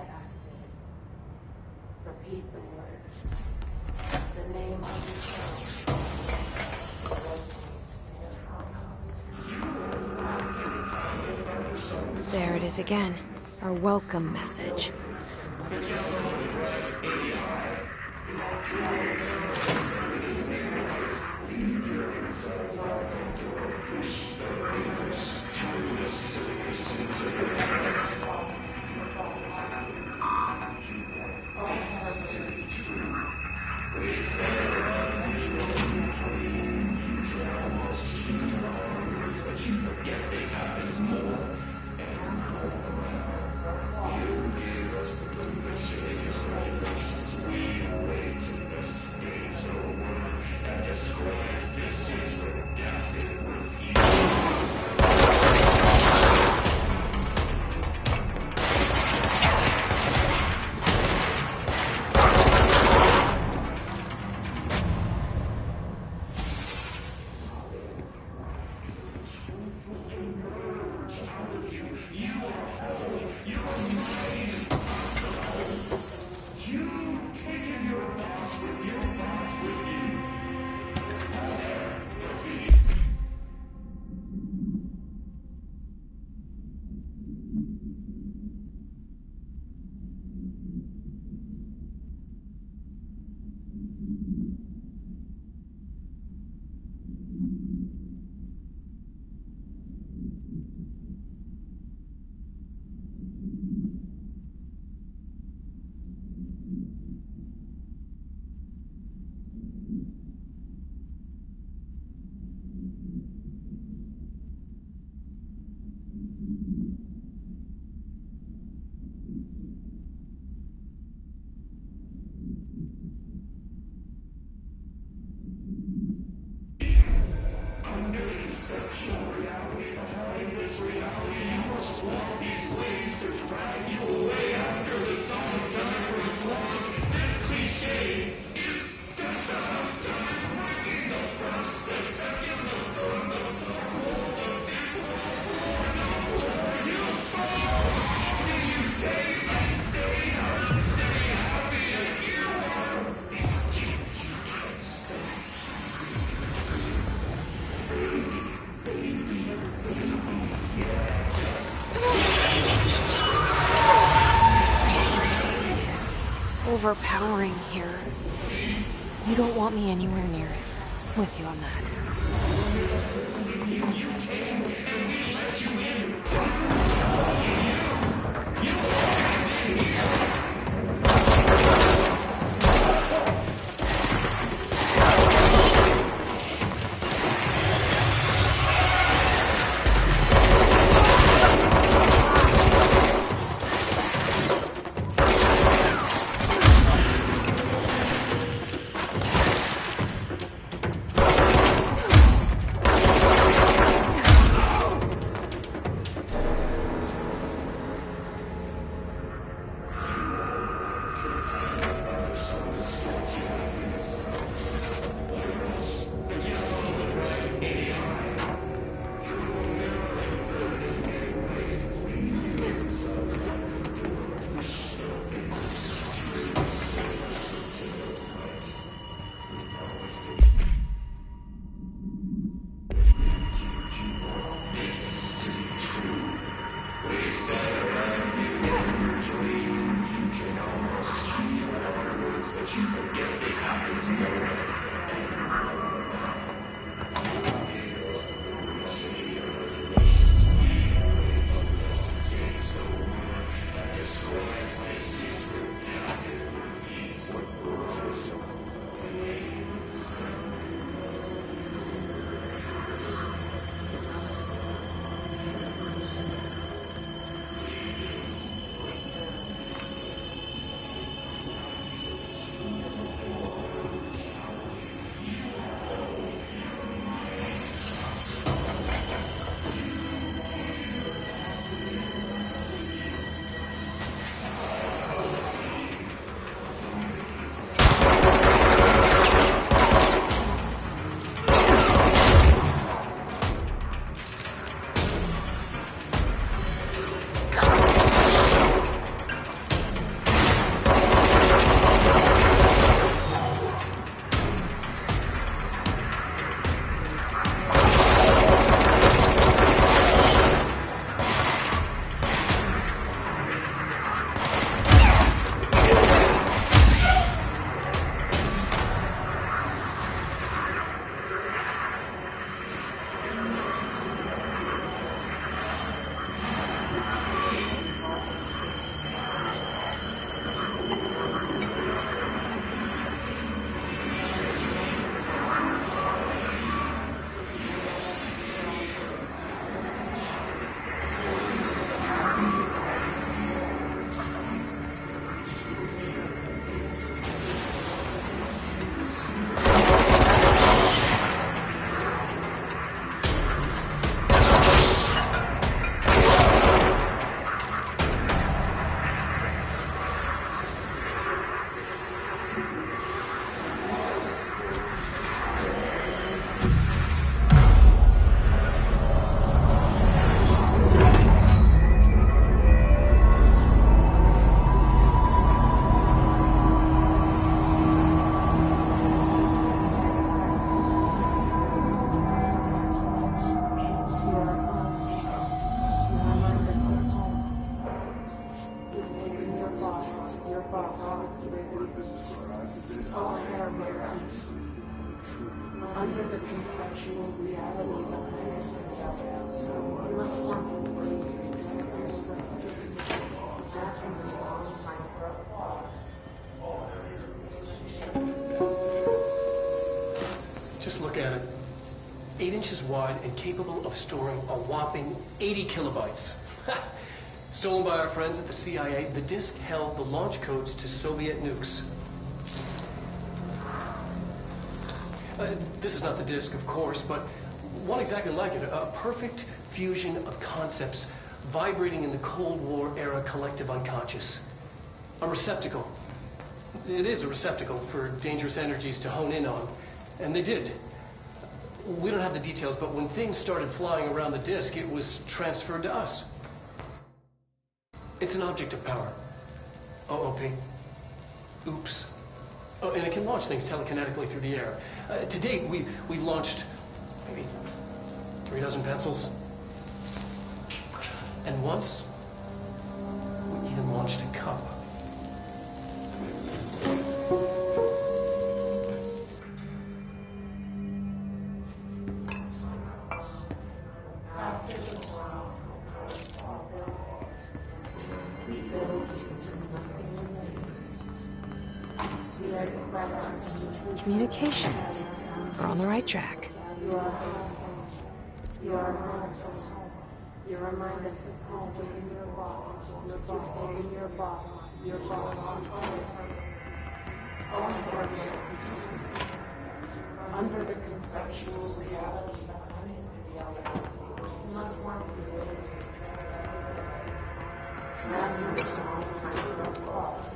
activated. Repeat the word. The name of the show. There it is again. Our welcome message. Overpowering here. You don't want me anywhere near it. With you on that. under the conceptual reality behind us. We must want these places matching the long time for applause. Just look at it. 8 inches wide and capable of storing a whopping 80 kilobytes. Stolen by our friends at the CIA, the disk held the launch codes to Soviet nukes. This is not the disk, of course, but one exactly like it. A perfect fusion of concepts vibrating in the Cold War era collective unconscious. A receptacle. It is a receptacle for dangerous energies to hone in on. And they did. We don't have the details, but when things started flying around the disk, it was transferred to us. It's an object of power. OOP. Oops. Oh, and it can launch things telekinetically through the air. To date, we've launched maybe 3 dozen pencils. And once, we even launched a cup. Communications. We're on the right track. You are home. You are home. You remind us of home in your box. You've taken your box. Your box. Under the conceptual reality behind reality. You must want these ways. Rather than small kind of applause.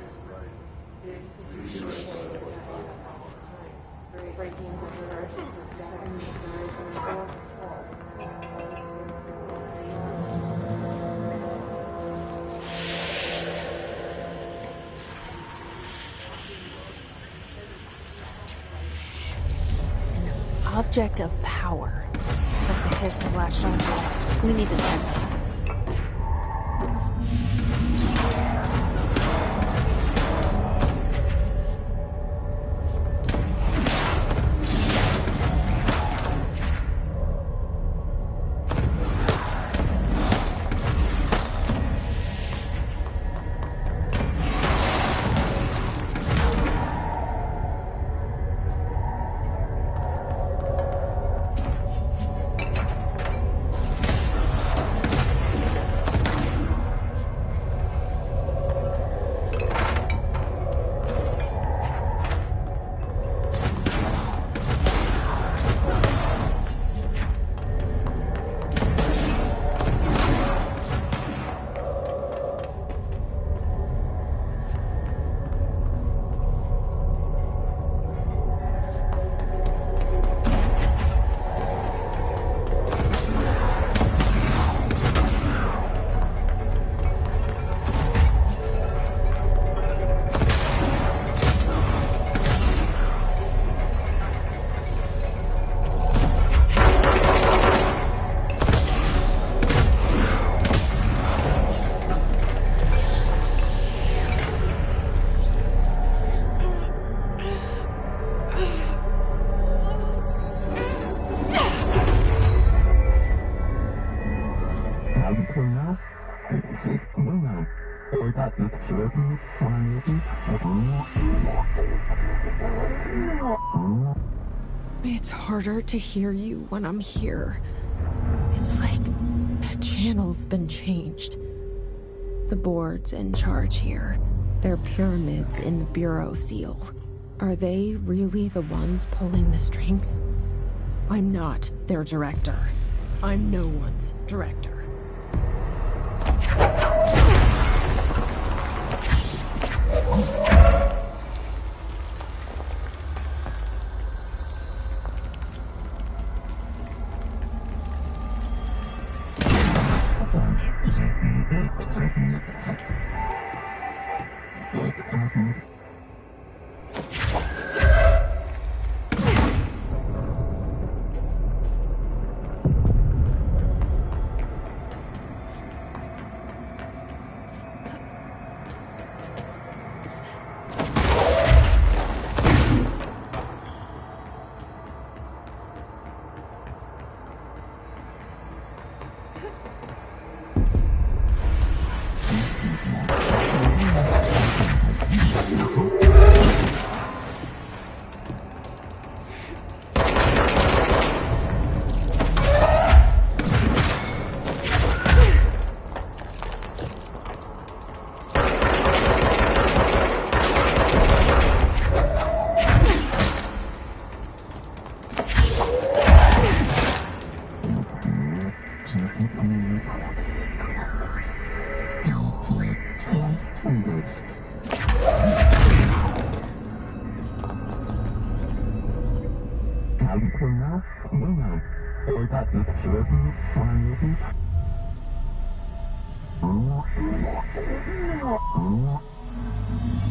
This is your way of life. Breaking the first, the second, the third, and the fourth wall. An object of power. Looks like the hiss have latched on to us. We need to defend them. It's harder to hear you when I'm here. It's like the channel's been changed. The board's in charge here. They're pyramids in the Bureau seal. Are they really the ones pulling the strings? I'm not their director. I'm no one's director.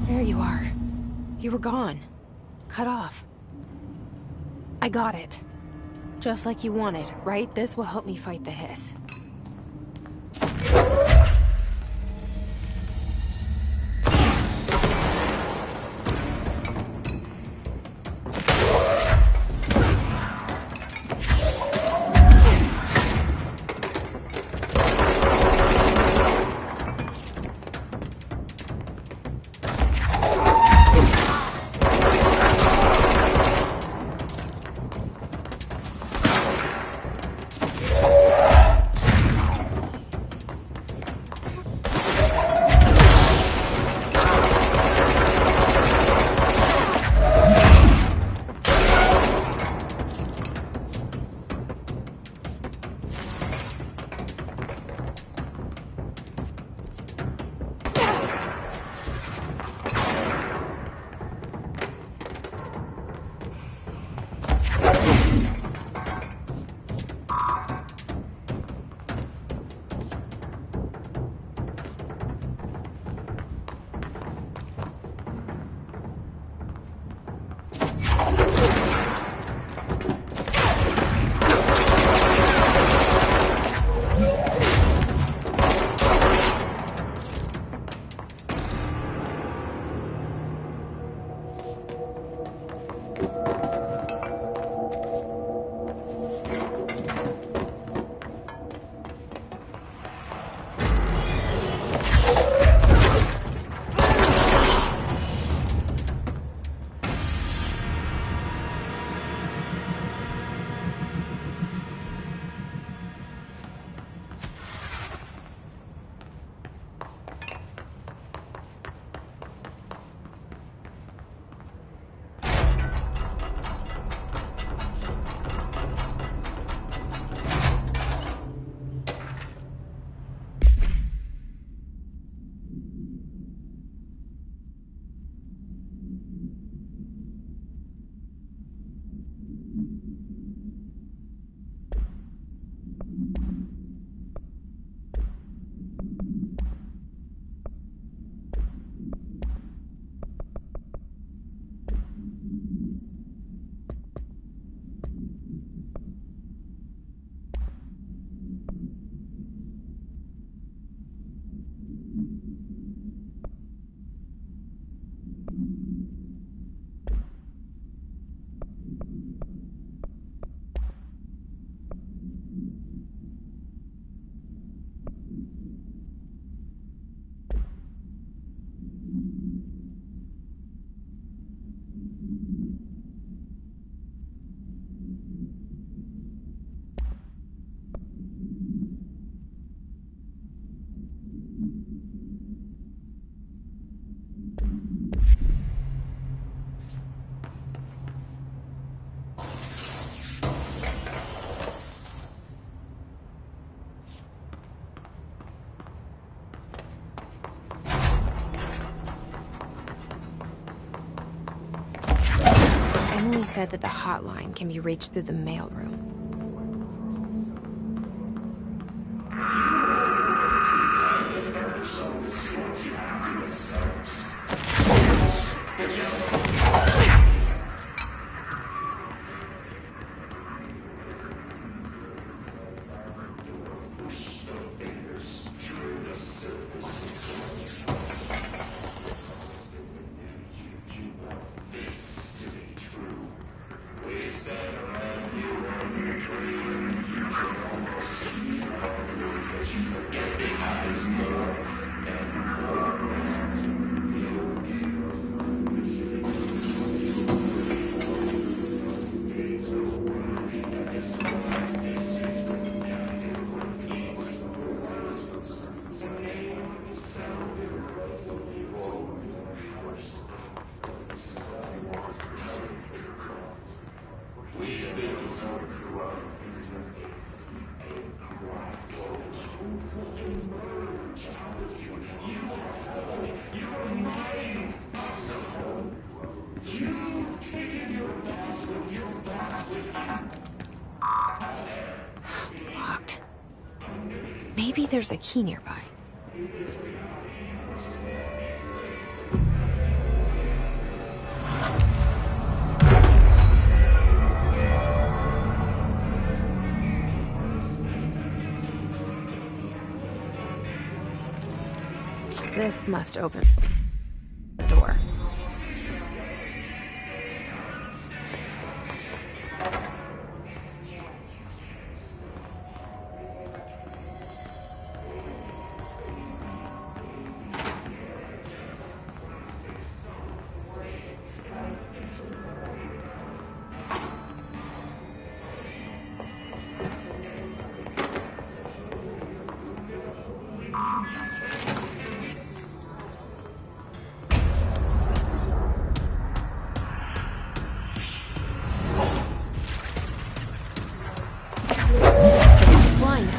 There you are. You were gone. Cut off. I got it. Just like you wanted, right? This will help me fight the hiss. Emily said that the hotline can be reached through the mailroom. Locked. Maybe there's a key nearby. This must open the door. Blind.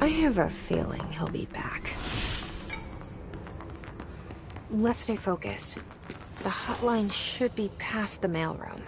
I have a feeling he'll be back. Let's stay focused. The hotline should be past the mailroom.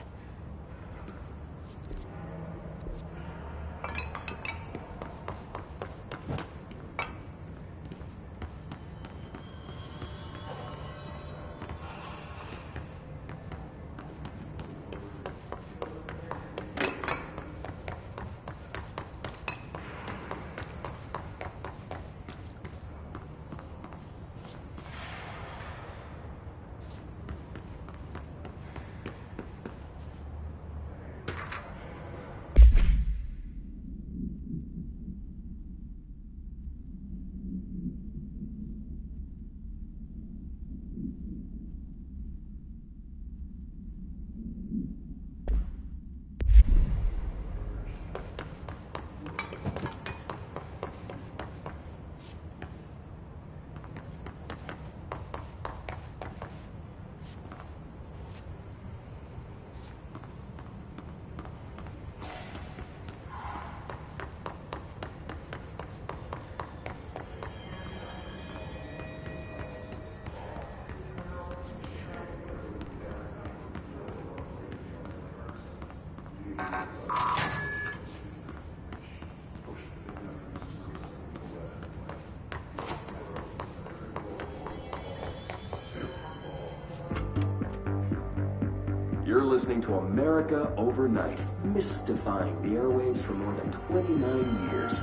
You're listening to America Overnight, mystifying the airwaves for more than 29 years.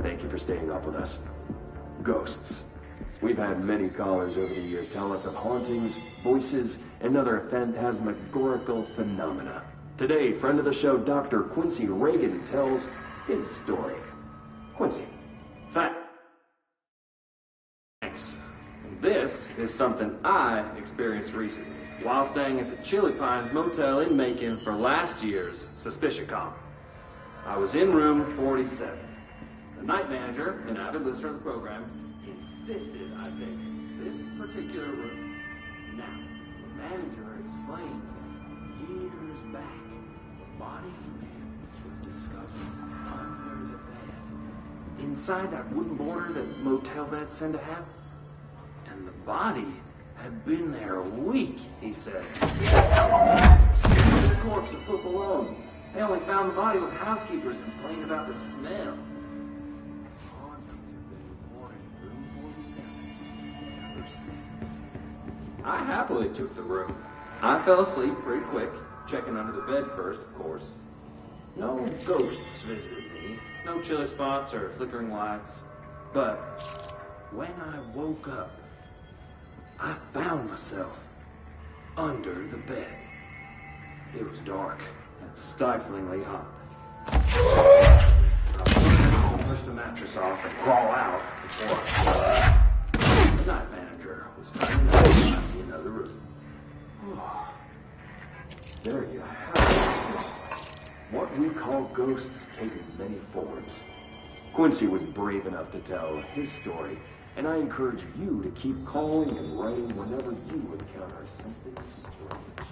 Thank you for staying up with us. Ghosts. We've had many callers over the years tell us of hauntings, voices, and other phantasmagorical phenomena. Today, friend of the show, Dr. Quincy Reagan, tells his story. Quincy, thanks. This is something I experienced recently while staying at the Chili Pines Motel in Macon for last year's SuspiciaCon. I was in room 47. The night manager, an avid listener of the program, insisted I take this particular room. Now, manager explained that years back, the body of a man was discovered under the bed. Inside that wooden border that motel beds tend to have. And the body had been there a week, he said. The corpse a foot below. They only found the body when housekeepers complained about the smell. Hauntings have been reported in room 47 ever since. I happily took the room. I fell asleep pretty quick, checking under the bed first, of course. No ghosts visited me, no chiller spots or flickering lights. But when I woke up, I found myself under the bed. It was dark and stiflingly hot. I push the mattress off and crawl out before I saw the night manager was trying to find me another room. Oh, there you have it. What we call ghosts take many forms. Quincy was brave enough to tell his story, and I encourage you to keep calling and writing whenever you encounter something strange.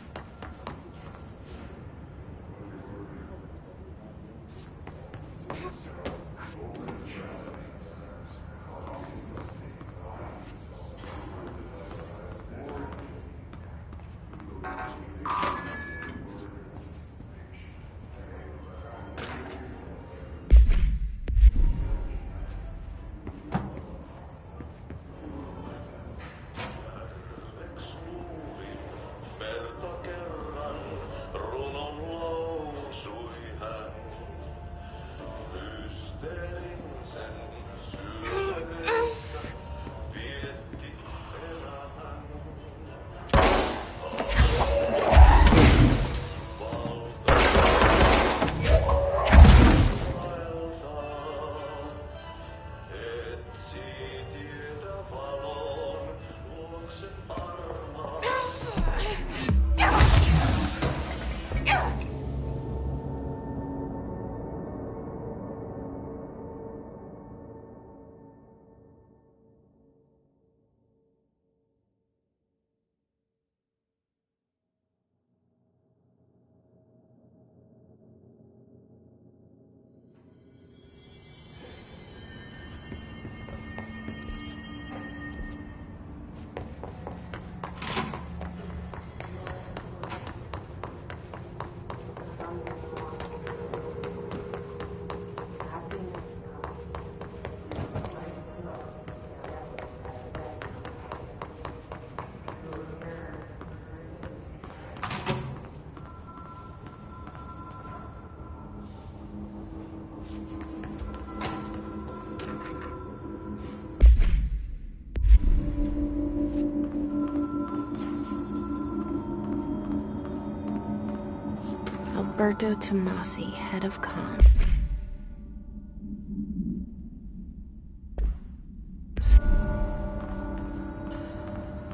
Alberto Tomasi, head of comm.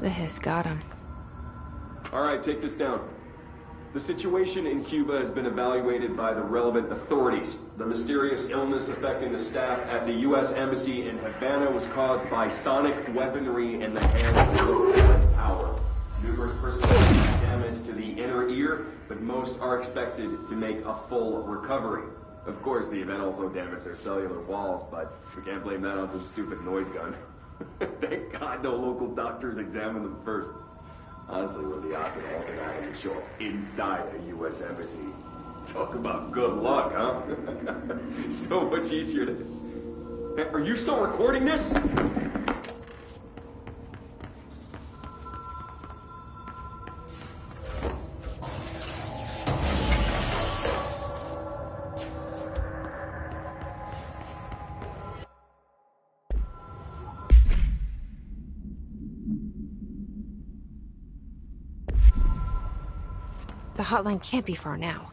The hiss got him. All right, take this down. The situation in Cuba has been evaluated by the relevant authorities. The mysterious illness affecting the staff at the U.S. Embassy in Havana was caused by sonic weaponry in the hands of the foreign power. Numerous personnel have damage to the inner ear, but most are expected to make a full recovery. Of course, the event also damaged their cellular walls, but we can't blame that on some stupid noise gun. Thank God no local doctors examined them first. Honestly, what are the odds that an altered item would show up inside a U.S. embassy? Talk about good luck, huh? So much easier to... Hey, are you still recording this? The hotline can't be far now.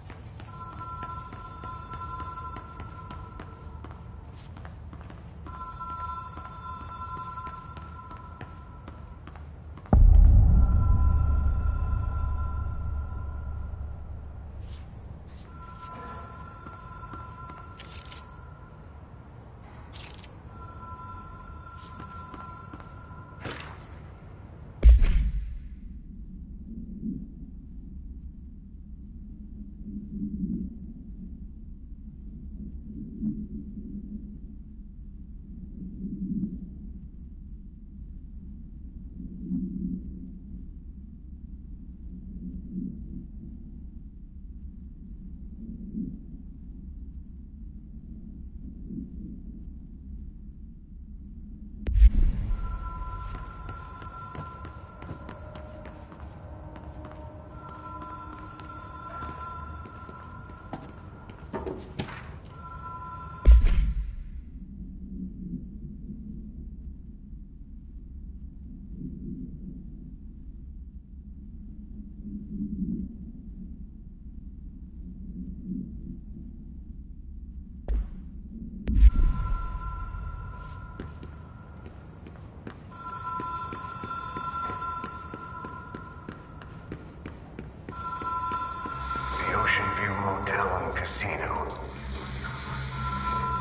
hotel and casino.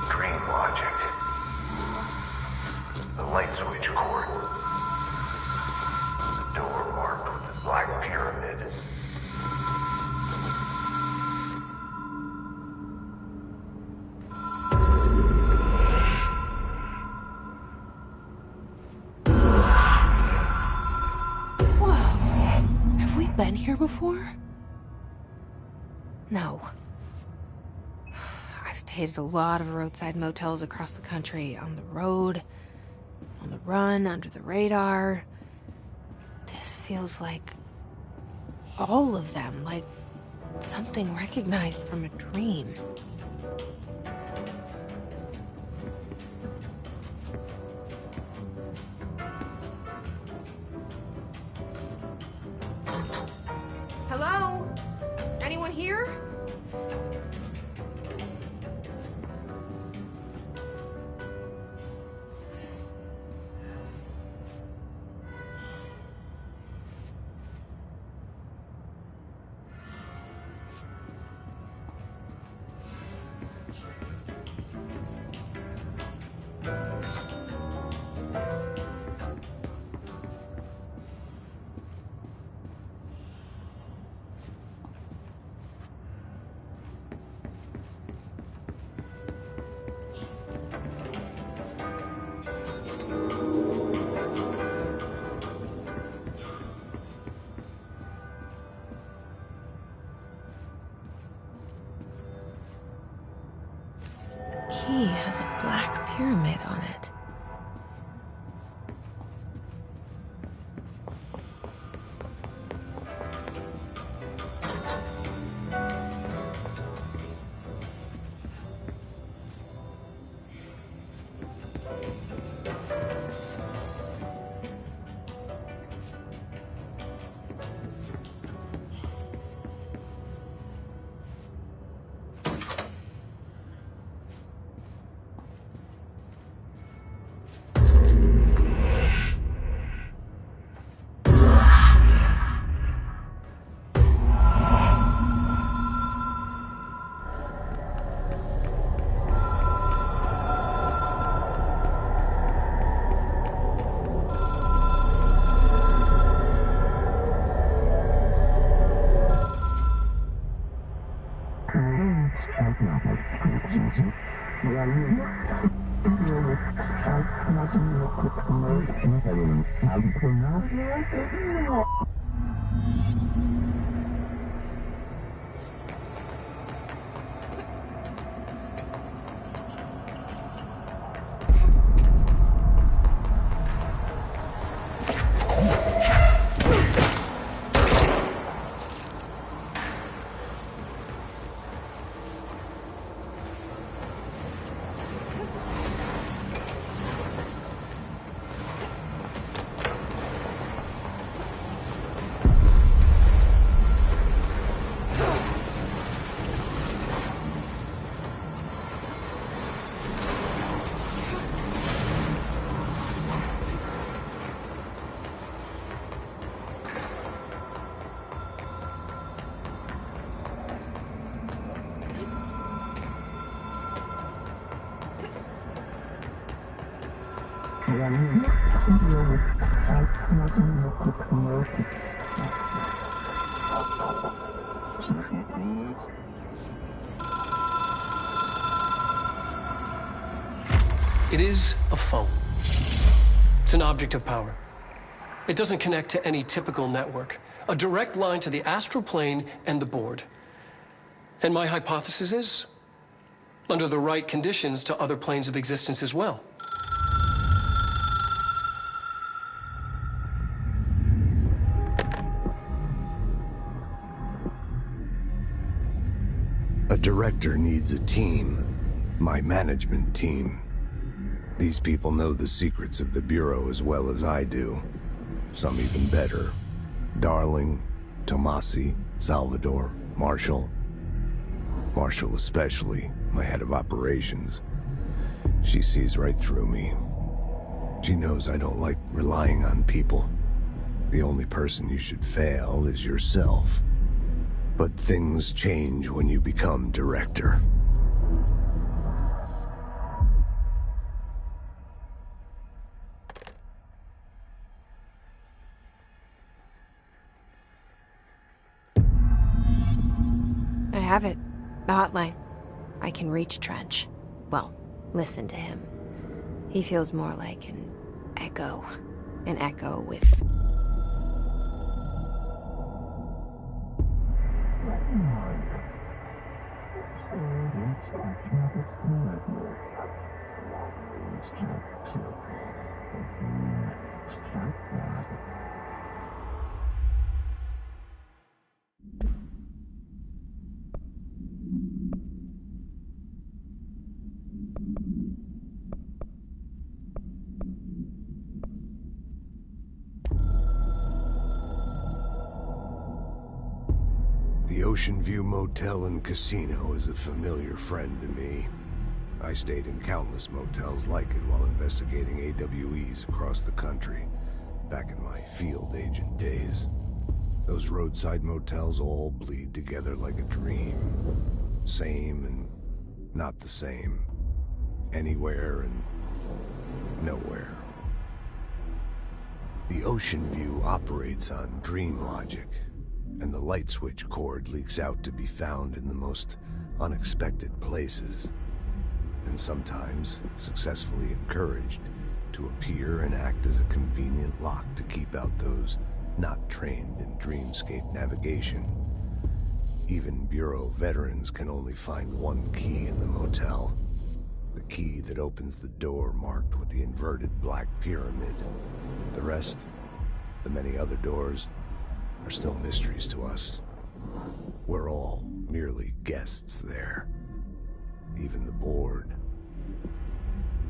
Dream logic. The light switch cord. The door marked with the black pyramid. Whoa. Have we been here before? No. I've stayed at a lot of roadside motels across the country, on the road, on the run, under the radar. This feels like all of them, like something recognized from a dream. Hello? Anyone here? Key has a black pyramid on it. It is a phone. It's an object of power. It doesn't connect to any typical network. A direct line to the astral plane and the board. And my hypothesis is, under the right conditions, to other planes of existence as well. A director needs a team. My management team. These people know the secrets of the Bureau as well as I do. Some even better. Darling, Tomasi, Salvador, Marshall. Marshall especially, my head of operations. She sees right through me. She knows I don't like relying on people. The only person you should fail is yourself. But things change when you become director. I have it. The hotline. I can reach Trench. Well, listen to him. He feels more like an echo. An echo with... The Ocean View Motel and Casino is a familiar friend to me. I stayed in countless motels like it while investigating AWEs across the country, back in my field agent days. Those roadside motels all bleed together like a dream. Same and not the same. Anywhere and nowhere. The Ocean View operates on dream logic, and the light switch cord leaks out to be found in the most unexpected places, and sometimes successfully encouraged to appear and act as a convenient lock to keep out those not trained in dreamscape navigation. Even Bureau veterans can only find one key in the motel. The key that opens the door marked with the inverted black pyramid. The rest, the many other doors, are still mysteries to us. We're all merely guests there. Even the board.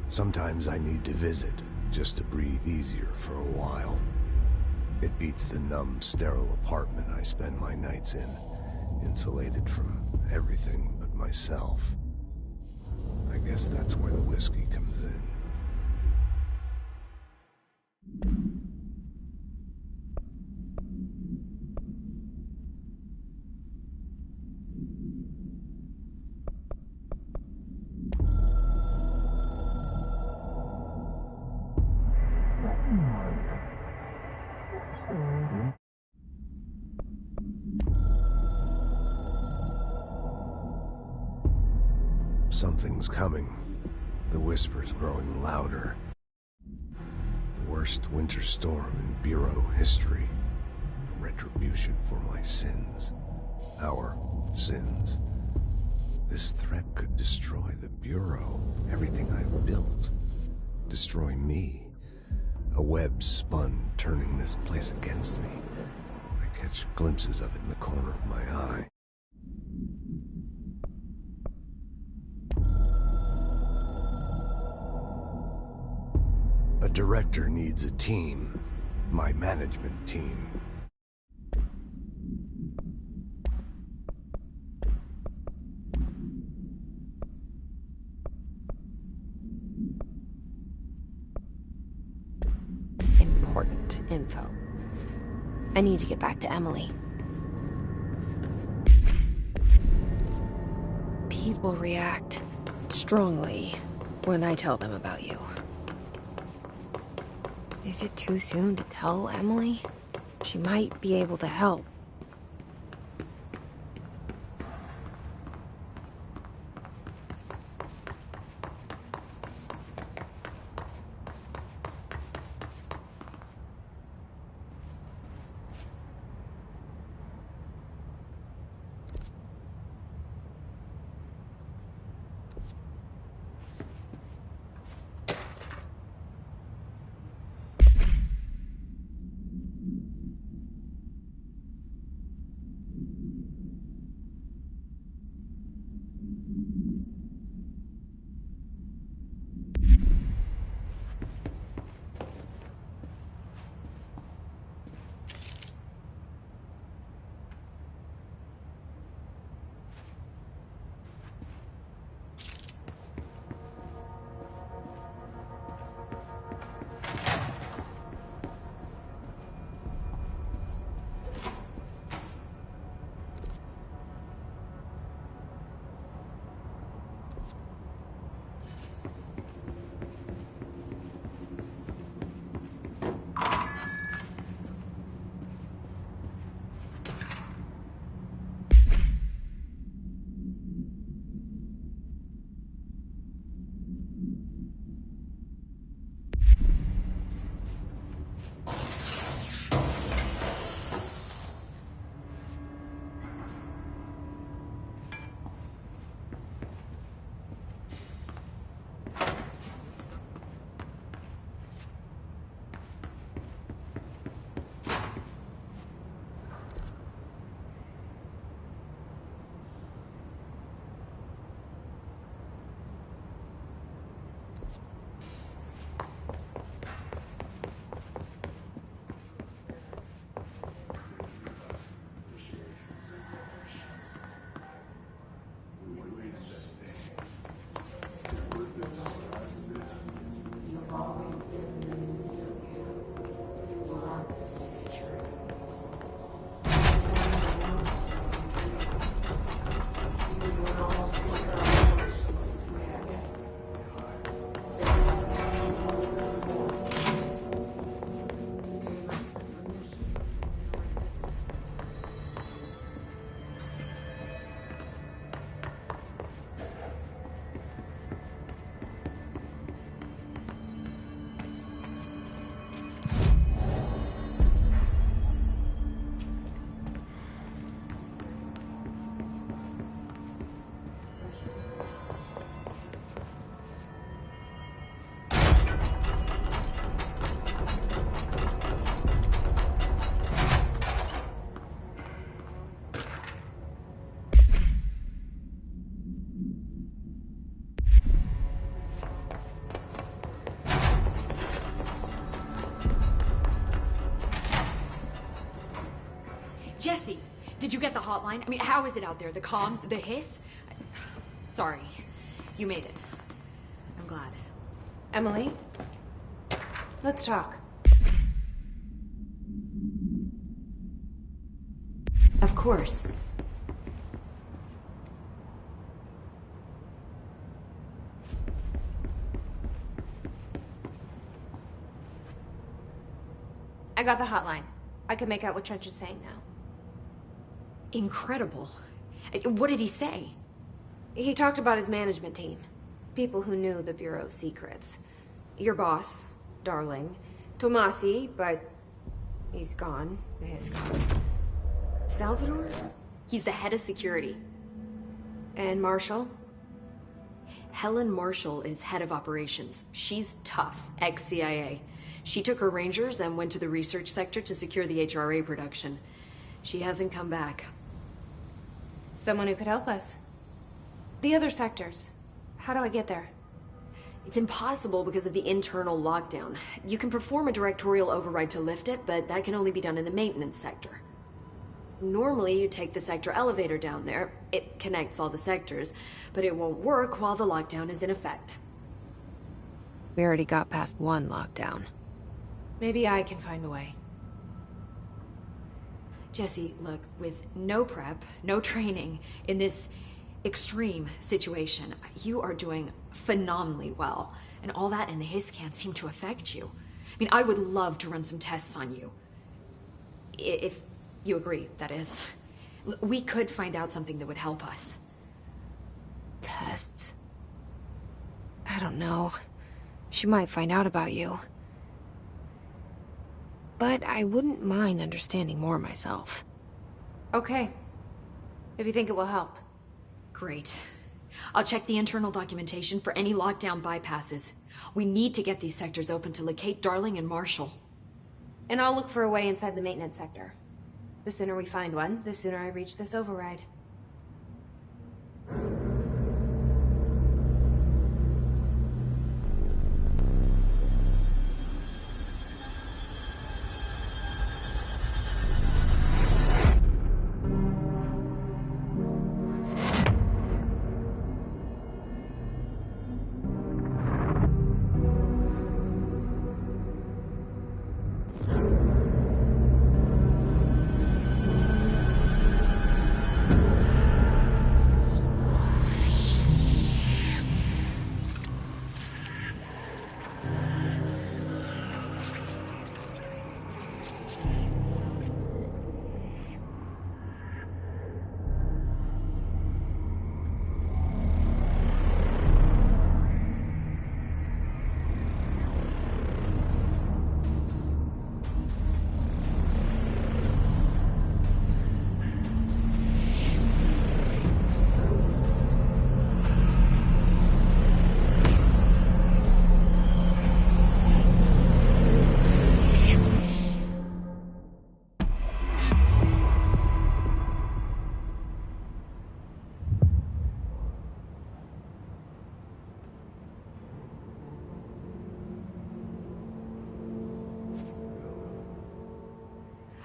Sometimes I need to visit, just to breathe easier for a while. It beats the numb, sterile apartment I spend my nights in, insulated from everything but myself. I guess that's where the whiskey comes in. Something's coming. The whisper's growing louder. The worst winter storm in Bureau history. A retribution for my sins. Our sins. This threat could destroy the Bureau, everything I've built. Destroy me. A web spun, turning this place against me. I catch glimpses of it in the corner of my eye. A director needs a team. My management team. Important info. I need to get back to Emily. People react strongly when I tell them about you. Is it too soon to tell Emily? She might be able to help. Jesse, did you get the hotline? I mean, how is it out there? The comms, the hiss? Sorry, you made it. I'm glad. Emily, let's talk. Of course. I got the hotline. I can make out what Trench is saying now. Incredible. What did he say? He talked about his management team. People who knew the Bureau's secrets. Your boss, Darling. Tomasi, but he's gone. He's gone. Salvador? He's the head of security. And Marshall? Helen Marshall is head of operations. She's tough, ex-CIA. She took her Rangers and went to the research sector to secure the HRA production. She hasn't come back. Someone who could help us. The other sectors. How do I get there? It's impossible because of the internal lockdown. You can perform a directorial override to lift it, but that can only be done in the maintenance sector. Normally, you take the sector elevator down there. It connects all the sectors, but it won't work while the lockdown is in effect. We already got past one lockdown. Maybe I can find a way. Jesse, look, with no prep, no training, in this extreme situation, you are doing phenomenally well. And all that and the hiss can't seem to affect you. I mean, I would love to run some tests on you. If you agree, that is. We could find out something that would help us. Tests? I don't know. She might find out about you. But I wouldn't mind understanding more myself. Okay. If you think it will help. Great. I'll check the internal documentation for any lockdown bypasses. We need to get these sectors open to locate Darling and Marshall. And I'll look for a way inside the maintenance sector. The sooner we find one, the sooner I reach this override.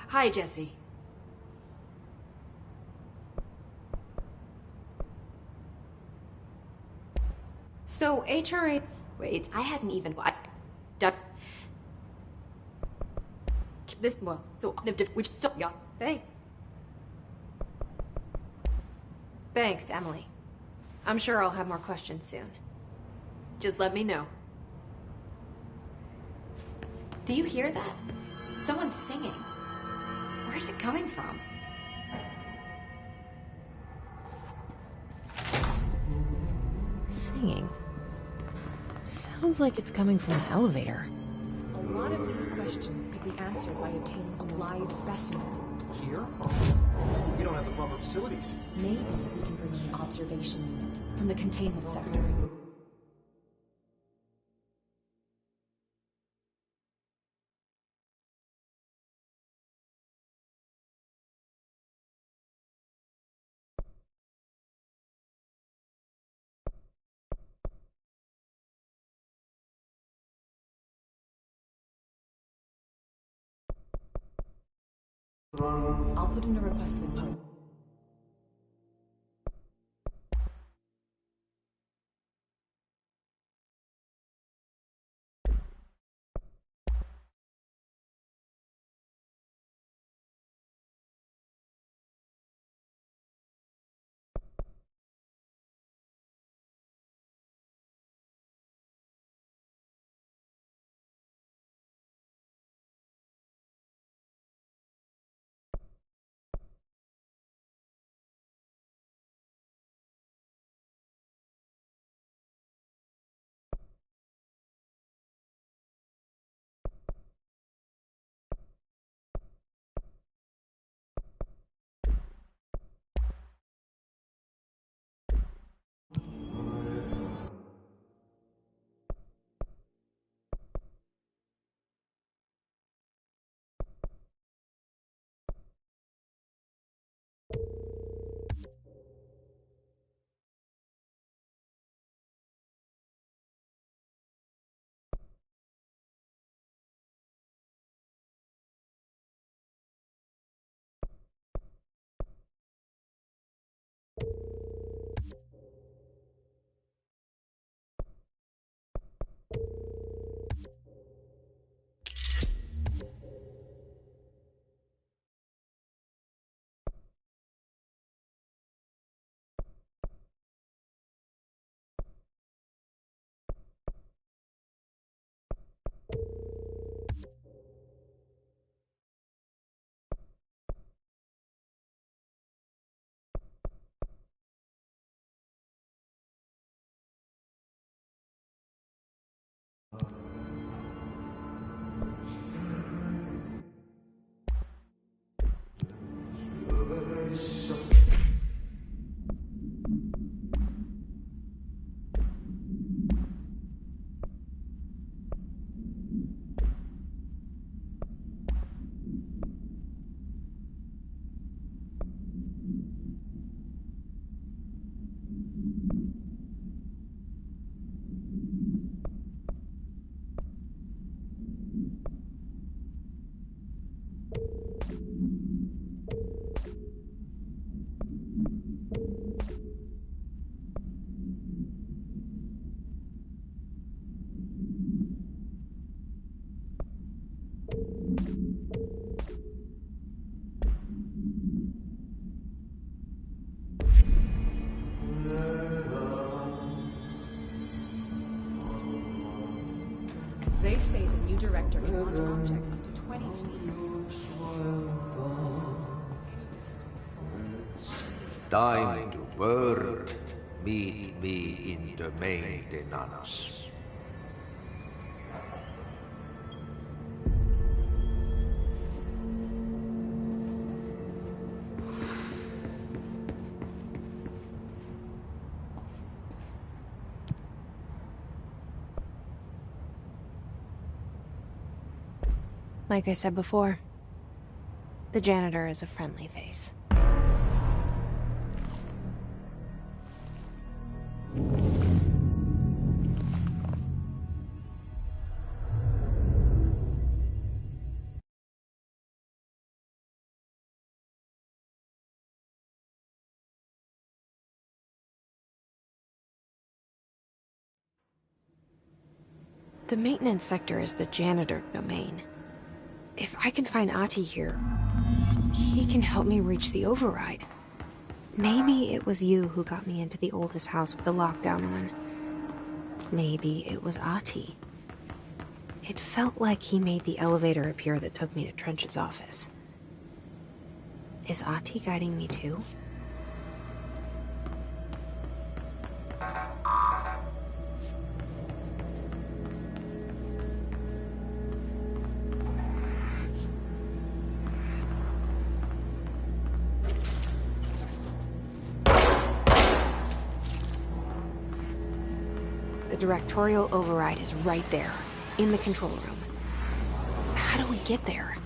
Hi, Jesse. So, HRA... Wait, I hadn't even... This... Well, So, which still... Yeah. Thanks, Emily. I'm sure I'll have more questions soon. Just let me know. Do you hear that? Someone's singing. Where's it coming from? Singing. Sounds like it's coming from the elevator. A lot of these questions could be answered by obtaining a live specimen. Here? We don't have the proper facilities. Maybe we can bring in an observation unit from the containment sector. I'll put in a request in post. They say the new director can launch objects up to 20 feet. Time to work. Meet me in the maintenance. Like I said before, the janitor is a friendly face. The maintenance sector is the janitor domain. If I can find Ahti here, he can help me reach the override. Maybe it was you who got me into the oldest house with the lockdown on. Maybe it was Ahti. It felt like he made the elevator appear that took me to Trench's office. Is Ahti guiding me too? The directorial override is right there, in the control room. How do we get there?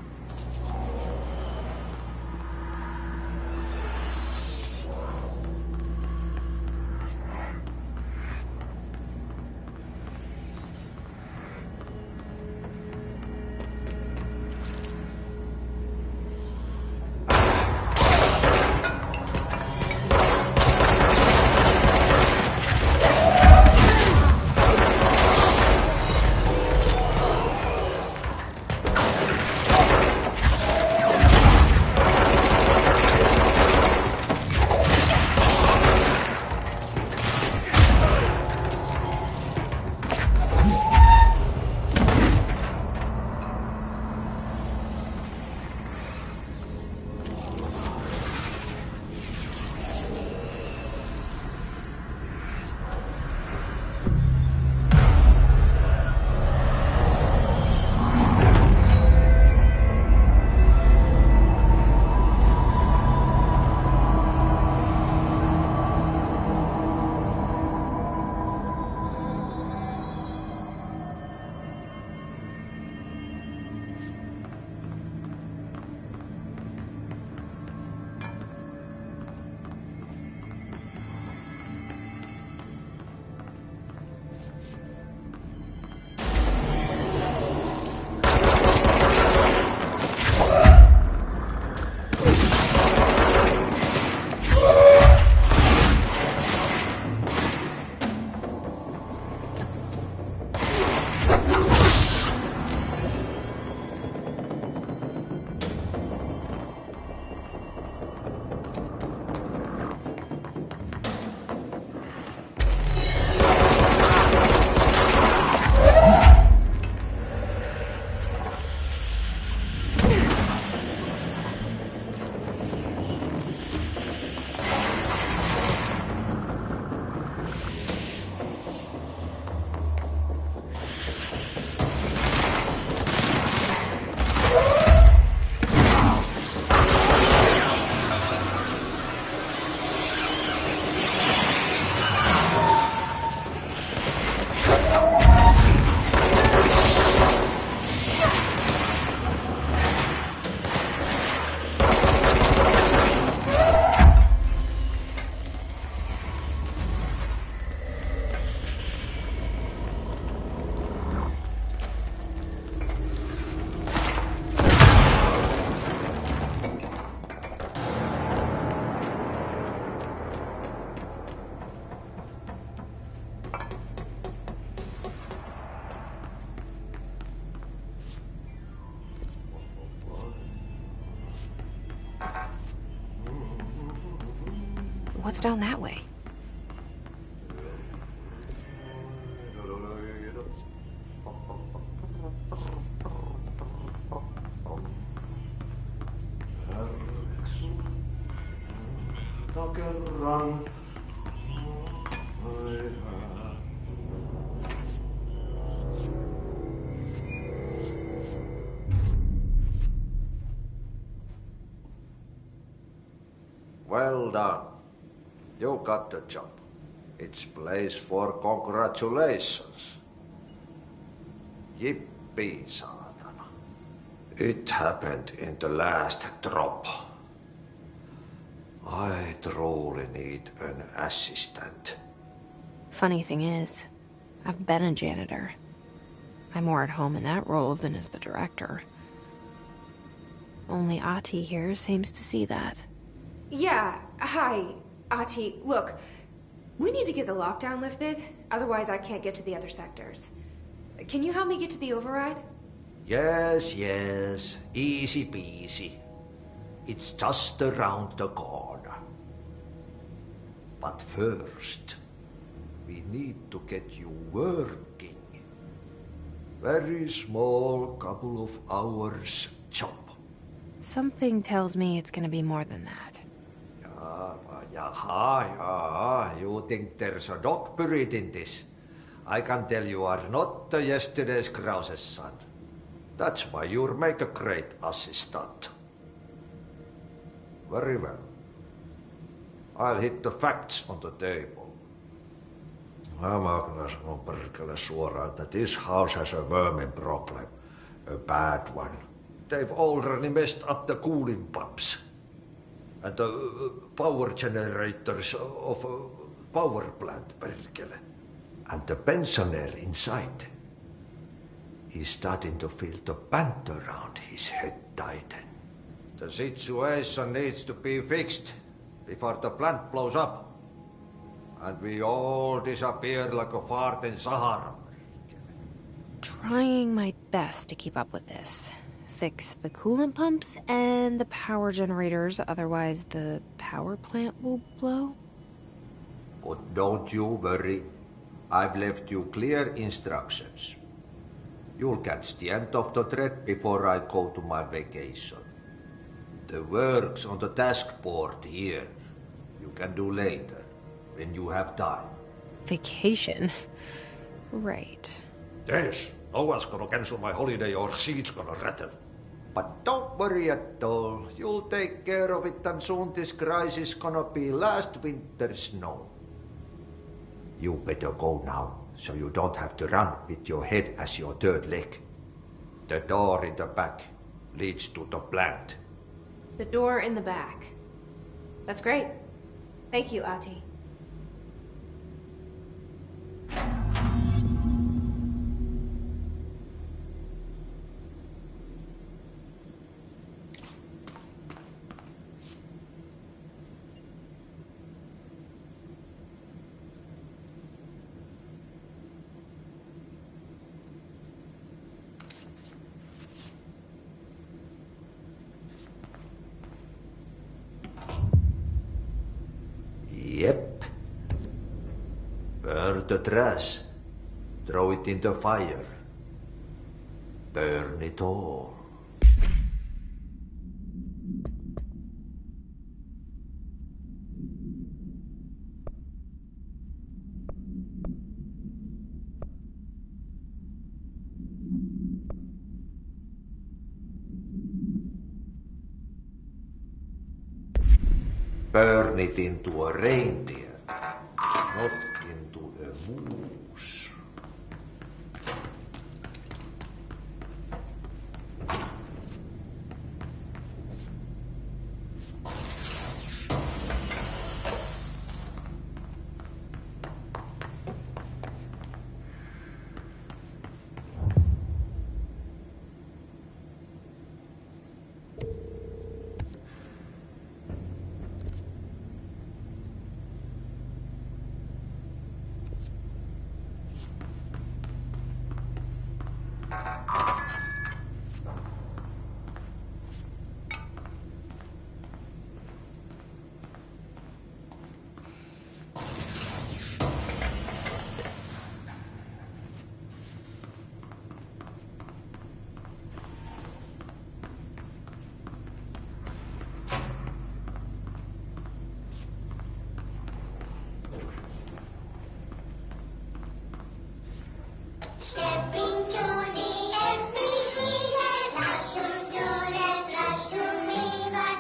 What's down that way? Well done. You got the job. It's place for congratulations. Yippee, saatana. It happened in the last drop. I truly need an assistant. Funny thing is, I've been a janitor. I'm more at home in that role than as the director. Only Ati here seems to see that. Yeah, hi, Ati. Look, we need to get the lockdown lifted, otherwise I can't get to the other sectors. Can you help me get to the override? Yes, yes. Easy peasy. It's just around the corner. But first, we need to get you working. Very small, couple of hours job. Something tells me it's gonna be more than that. Yaha. You think there's a dog buried in this? I can tell you are not the yesterday's Krause's son. That's why you'll make a great assistant. Very well. I'll hit the facts on the table. Mä kyllä sanon perkele suoraan, that this house has a vermin problem. A bad one. They've already messed up the cooling pumps. And the power generators of a power plant, perkele. And the pensioner inside is starting to feel the band around his head tighten. The situation needs to be fixed before the plant blows up. And we all disappear like a fart in Sahara. Trying my best to keep up with this. Fix the coolant pumps and the power generators, otherwise the power plant will blow. But don't you worry. I've left you clear instructions. You'll catch the end of the thread before I go to my vacation. The work's on the task board here. You can do later, when you have time. Vacation? Right. Yes, no one's gonna cancel my holiday or seat's gonna rattle. But don't worry at all. You'll take care of it and soon this crisis gonna be last winter's snow. You better go now, so you don't have to run with your head as your third leg. The door in the back leads to the plant. The door in the back. That's great. Thank you, Ati. Yep. Burn the trash. Throw it in the fire. Burn it all. Burn it into a reindeer, not into a moose. Stepping to the FBC, there's lots to do, there's lots to read, but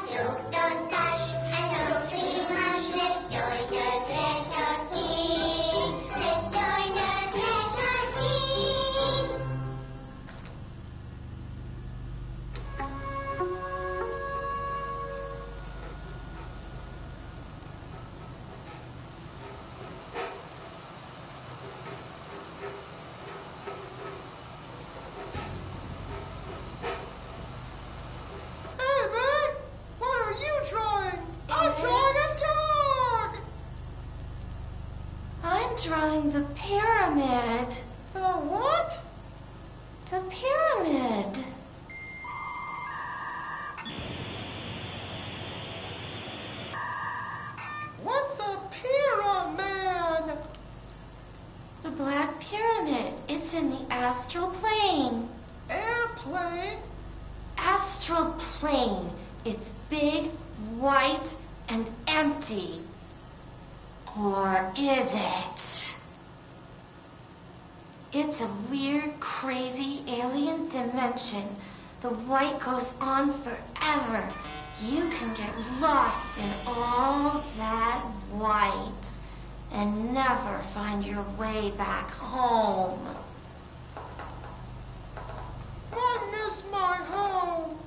don't dash and don't scream hush. Let's join the Treasure Keys. Let's join the Treasure Keys. Hey, man! What are you drawing? I'm drawing a dog! I'm drawing the pyramid. The what? The pyramid. What's a pyramid? The Black Pyramid. It's in the astral plane. Airplane? Astral plane. It's big, white, and empty. Or is it? It's a weird, crazy alien dimension. The white goes on forever. You can get lost in all that white and never find your way back home. I miss my home.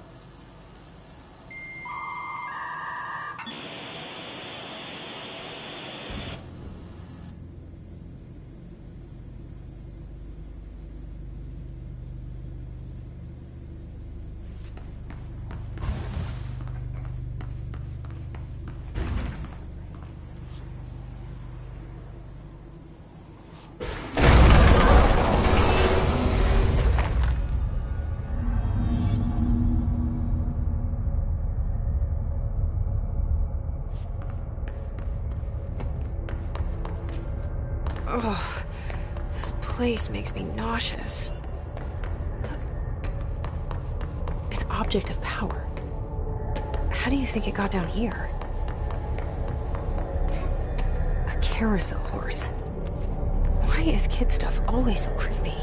Ugh, this place makes me nauseous. An object of power. How do you think it got down here? A carousel horse. Why is kid stuff always so creepy?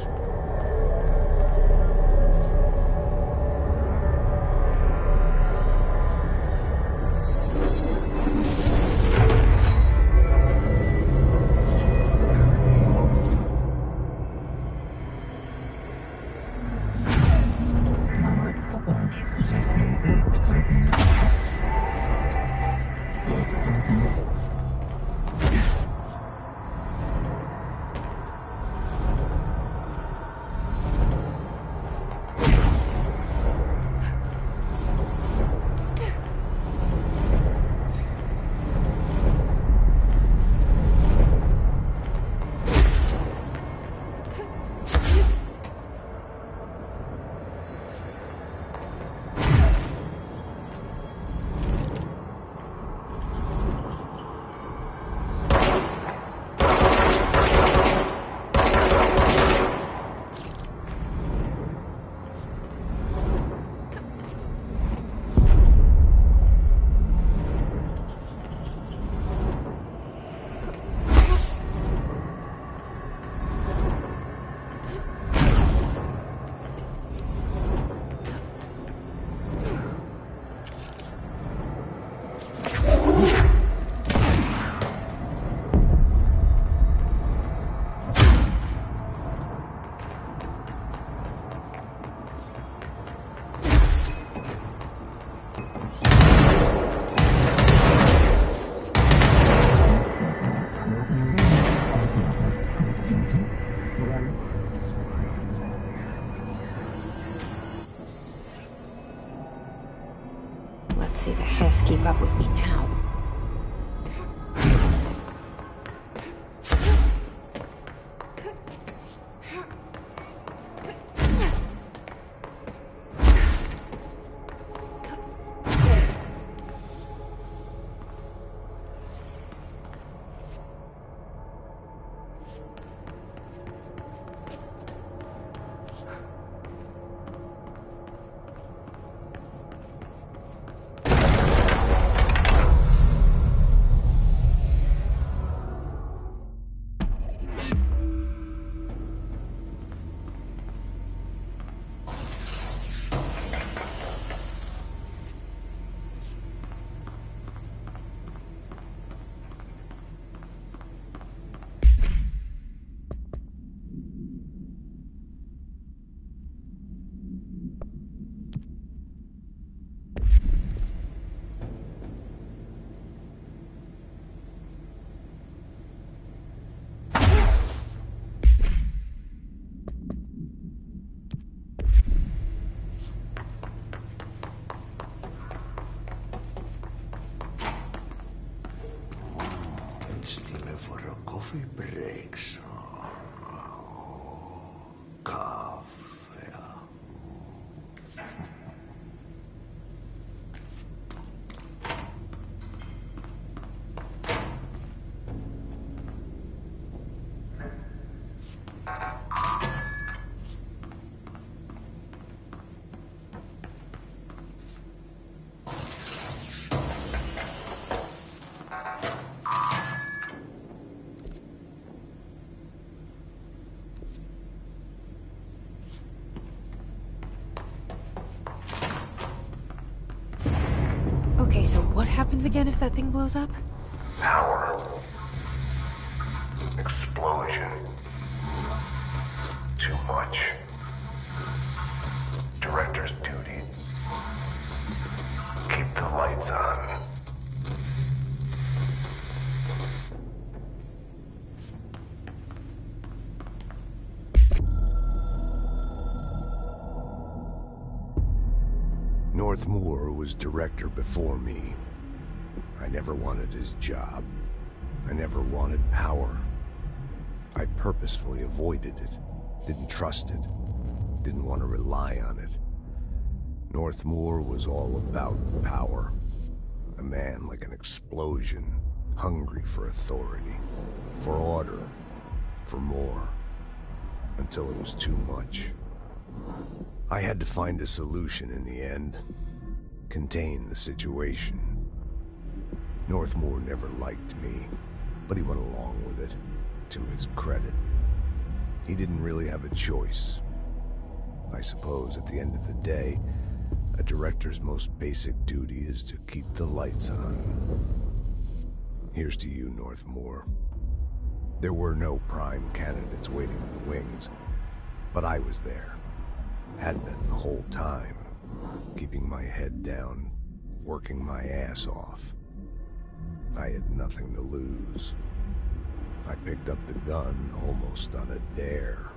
it's time for a coffee break, so... Coffee. Okay, so what happens again if that thing blows up? Power. Explosion. Too much. Director's duty. Keep the lights on. Northmore was director before me. I never wanted his job. I never wanted power. I purposefully avoided it. Didn't trust it. Didn't want to rely on it. Northmore was all about power. A man like an explosion, hungry for authority, for order, for more, until it was too much. I had to find a solution in the end. Contain the situation. Northmore never liked me, but he went along with it, to his credit. He didn't really have a choice. I suppose at the end of the day, a director's most basic duty is to keep the lights on. Here's to you, Northmore. There were no prime candidates waiting in the wings, but I was there. Had been the whole time, keeping my head down, working my ass off. I had nothing to lose. I picked up the gun almost on a dare.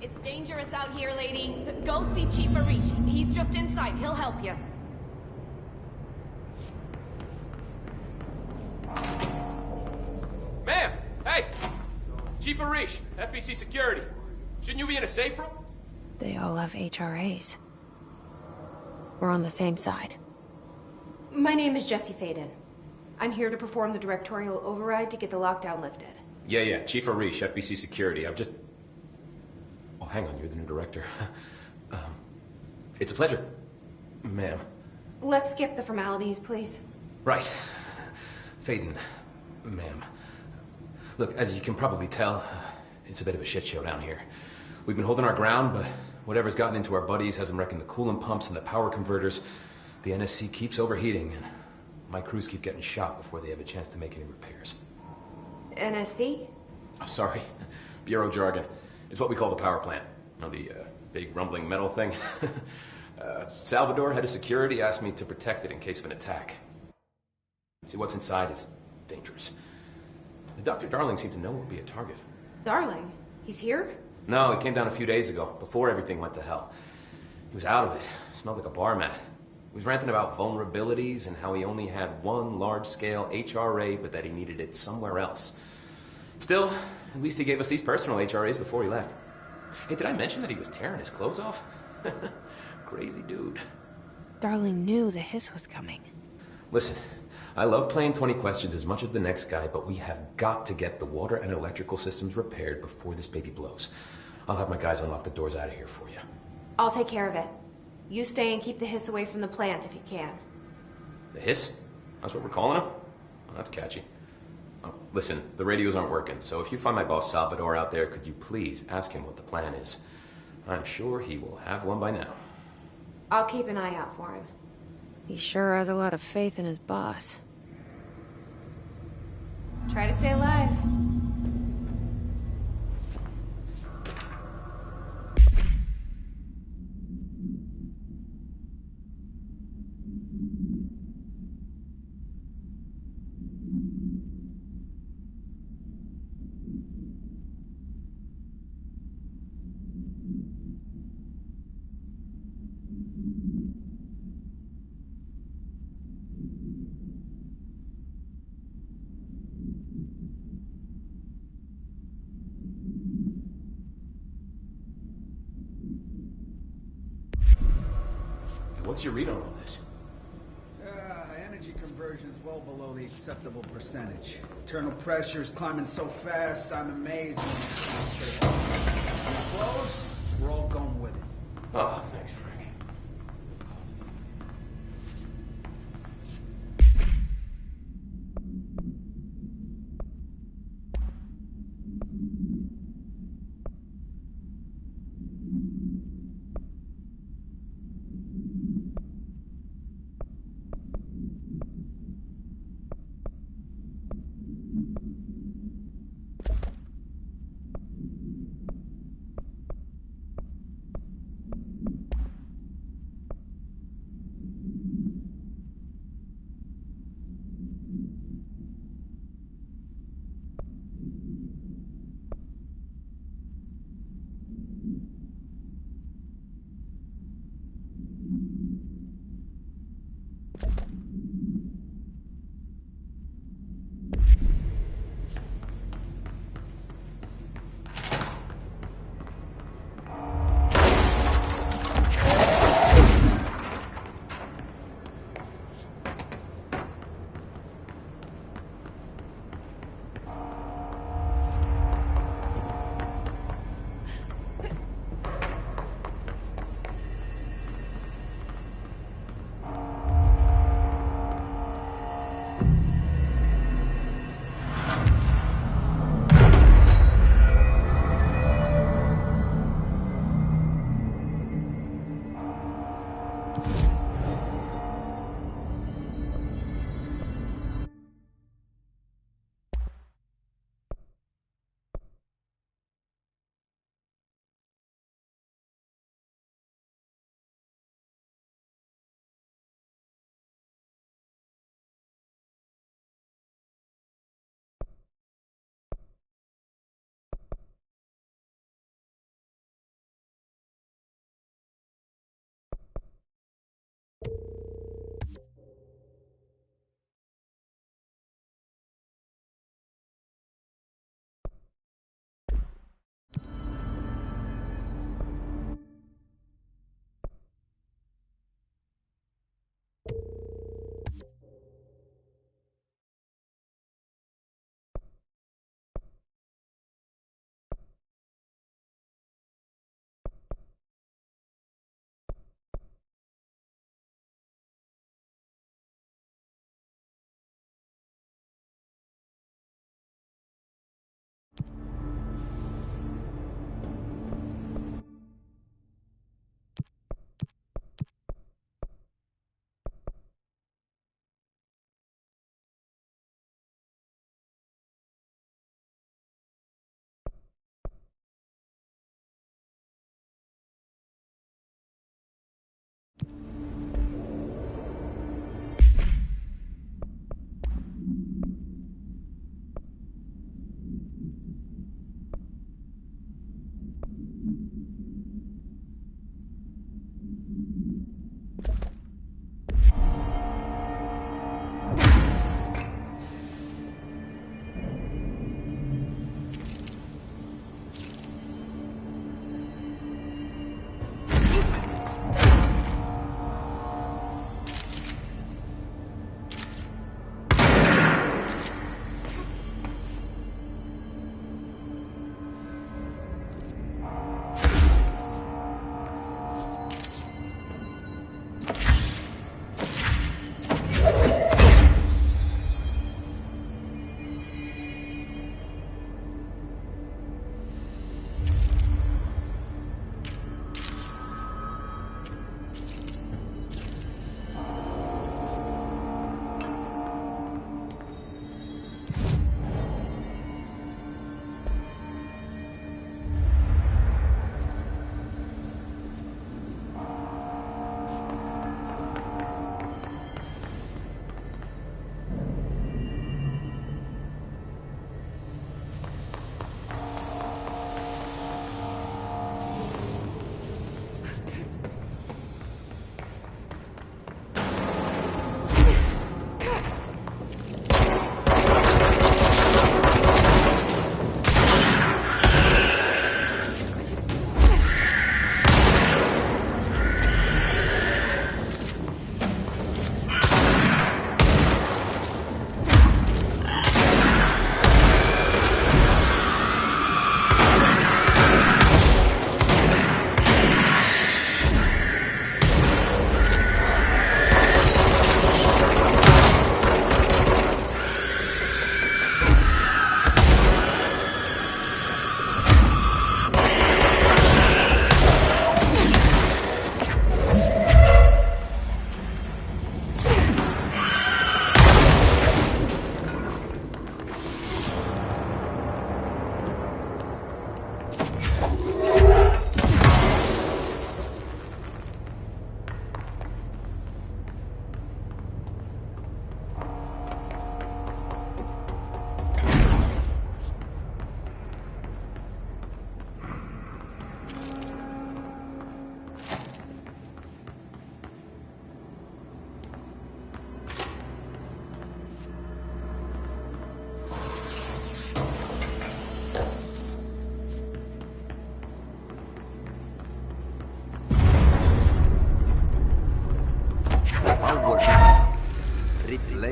It's dangerous out here, lady. Go see Chief Arish. He's just inside. He'll help you. Ma'am! Hey! Chief Arish, FBC Security. Shouldn't you be in a safe room? They all have HRAs. We're on the same side. My name is Jesse Faden. I'm here to perform the directorial override to get the lockdown lifted. Yeah, Chief Arish, FBC Security. I'm just... Oh, hang on, you're the new director. It's a pleasure, ma'am. Let's skip the formalities, please. Right. Faden, ma'am. Look, as you can probably tell, it's a bit of a shit show down here. We've been holding our ground, but Whatever's gotten into our buddies has them wrecking the coolant pumps and the power converters. The NSC keeps overheating, and my crews keep getting shot before they have a chance to make any repairs. NSC? Oh, sorry. Bureau jargon. It's what we call the power plant. You know, the big rumbling metal thing? Salvador, head of security, asked me to protect it in case of an attack. See, what's inside is dangerous. Dr. Darling seemed to know it would be a target. Darling? He's here? No, he came down a few days ago, before everything went to hell. He was out of it. Smelled like a bar mat. He was ranting about vulnerabilities and how he only had one large-scale HRA, but that he needed it somewhere else. Still, at least he gave us these personal HRAs before he left. Hey, did I mention that he was tearing his clothes off? Crazy dude. Darling knew the hiss was coming. Listen, I love playing 20 questions as much as the next guy, but we have got to get the water and electrical systems repaired before this baby blows. I'll have my guys unlock the doors out of here for you. I'll take care of it. You stay and keep the hiss away from the plant if you can. The hiss? That's what we're calling him? Oh, that's catchy. Oh, listen, the radios aren't working, so if you find my boss Salvador out there, could you please ask him what the plan is? I'm sure he will have one by now. I'll keep an eye out for him. He sure has a lot of faith in his boss. Try to stay alive. What's your read on all this? Energy conversion is well below the acceptable percentage. Internal pressure's climbing so fast, I'm amazed. We're close, we're all going with it. Oh, thanks, Frank.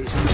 station.